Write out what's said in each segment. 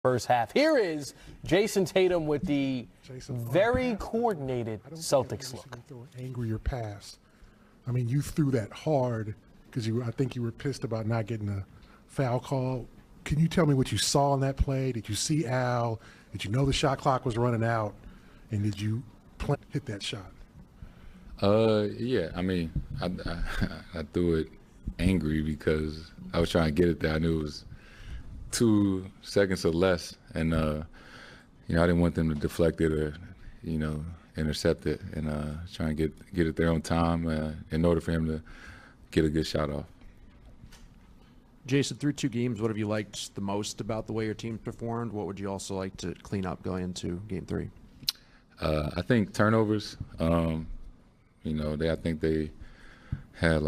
first half. Here is Jayson Tatum with the very coordinated Celtics look. Throw an angrier pass. I mean, you threw that hard because I think you were pissed about not getting a foul call. Can you tell me what you saw in that play? Did you see Al? Did you know the shot clock was running out? And did you hit that shot? Yeah. I mean, I threw it angry because I was trying to get it there. I knew it was 2 seconds or less, and I didn't want them to deflect it or intercept it, and try and get it there on time in order for him to get a good shot off. Jayson, through 2 games, what have you liked the most about the way your team performed? What would you also like to clean up going into Game 3? I think turnovers. I think they had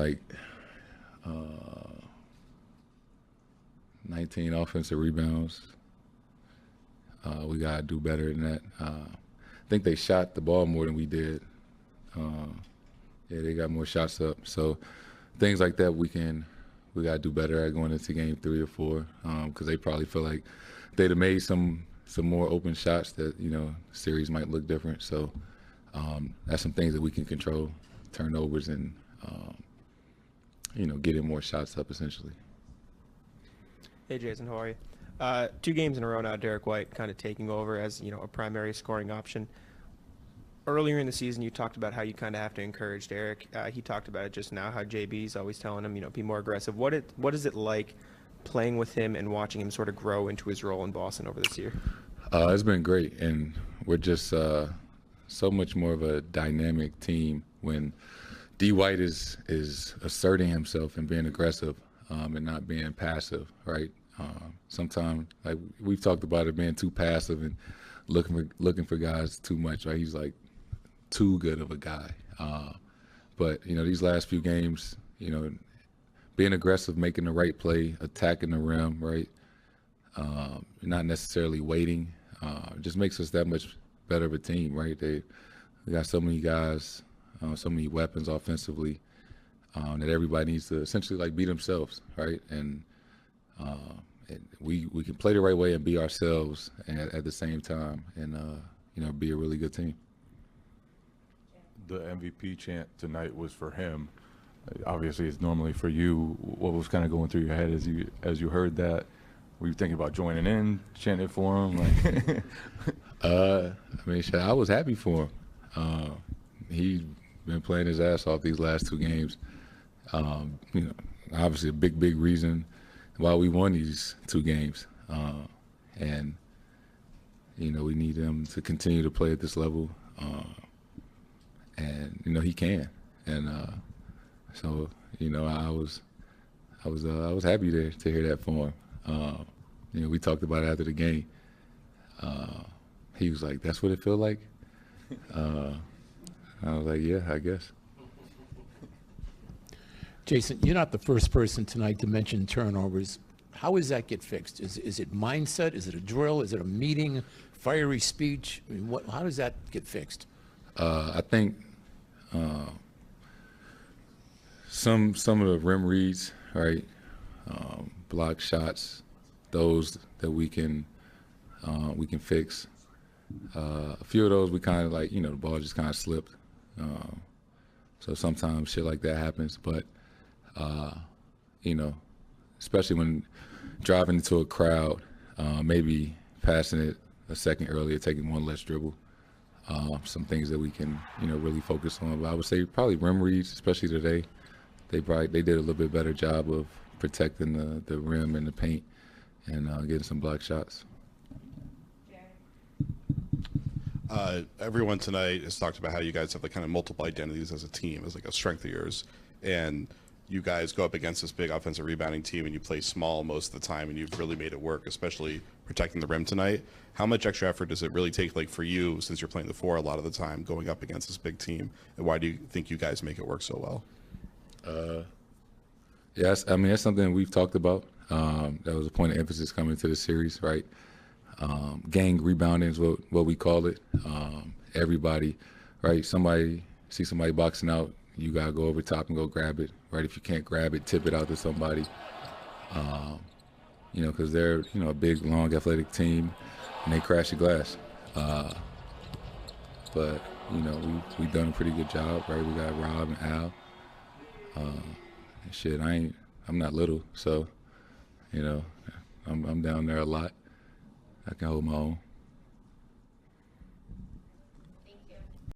19 offensive rebounds. We got to do better than that. I think they shot the ball more than we did. They got more shots up. So things like that we got to do better at going into Game 3 or 4, because they probably feel like they'd have made some more open shots that, the series might look different. So that's some things that we can control, turnovers and, getting more shots up essentially. Hey, Jayson, how are you? 2 games in a row now, Derek White kind of taking over as, a primary scoring option. Earlier in the season, you talked about how you kind of have to encourage Derek. He talked about it just now, how JB's always telling him, be more aggressive. What is it like playing with him and watching him sort of grow into his role in Boston over this year? It's been great, and we're just so much more of a dynamic team when D. White is asserting himself and being aggressive and not being passive, right? Sometimes, like we've talked about it, being too passive and looking for guys too much, right? He's like too good of a guy. But these last few games, being aggressive, making the right play, attacking the rim, right? Not necessarily waiting, just makes us that much better of a team, right? They got so many guys, so many weapons offensively that everybody needs to essentially be themselves, right? And we can play the right way and be ourselves at the same time, and be a really good team. The MVP chant tonight was for him. Obviously, it's normally for you. What was kind of going through your head as you heard that? Were you thinking about joining in, chanting for him? I was happy for him. He's been playing his ass off these last 2 games. Obviously a big reason why we won these 2 games. And we need him to continue to play at this level. And he can. And so I was happy to hear that for him. We talked about it after the game. He was like, "That's what it feel like." I was like, "Yeah, I guess." Jayson, you're not the first person tonight to mention turnovers. How does that get fixed? Is it mindset? Is it a drill? Is it a meeting? Fiery speech? I mean, how does that get fixed? I think some of the rim reads, right? Block shots, those that we can fix. A few of those we kind of the ball just kind of slipped. So sometimes shit like that happens, but especially when driving into a crowd, maybe passing it a second earlier, taking 1 less dribble. Some things that we can, really focus on. But I would say probably rim reads, especially today. They did a little bit better job of protecting the rim and the paint and getting some block shots. Everyone tonight has talked about how you guys have kind of multiple identities as a team, as a strength of yours, and you guys go up against this big offensive rebounding team and you play small most of the time, and you've really made it work, especially protecting the rim tonight. How much extra effort does it really take, for you, since you're playing the 4 a lot of the time, going up against this big team, and why do you think you guys make it work so well? Yes, that's something we've talked about. That was a point of emphasis coming into the series, right? Gang rebounding is what we call it. Everybody, right? See somebody boxing out, you gotta go over top and go grab it, right? If you can't grab it, tip it out to somebody. you know, because they're, you know, a big, long, athletic team, and they crash the glass. But, you know, we've done a pretty good job, right? We got Rob and Al. Shit, I'm not little, so, you know, I'm down there a lot. I can hold my own.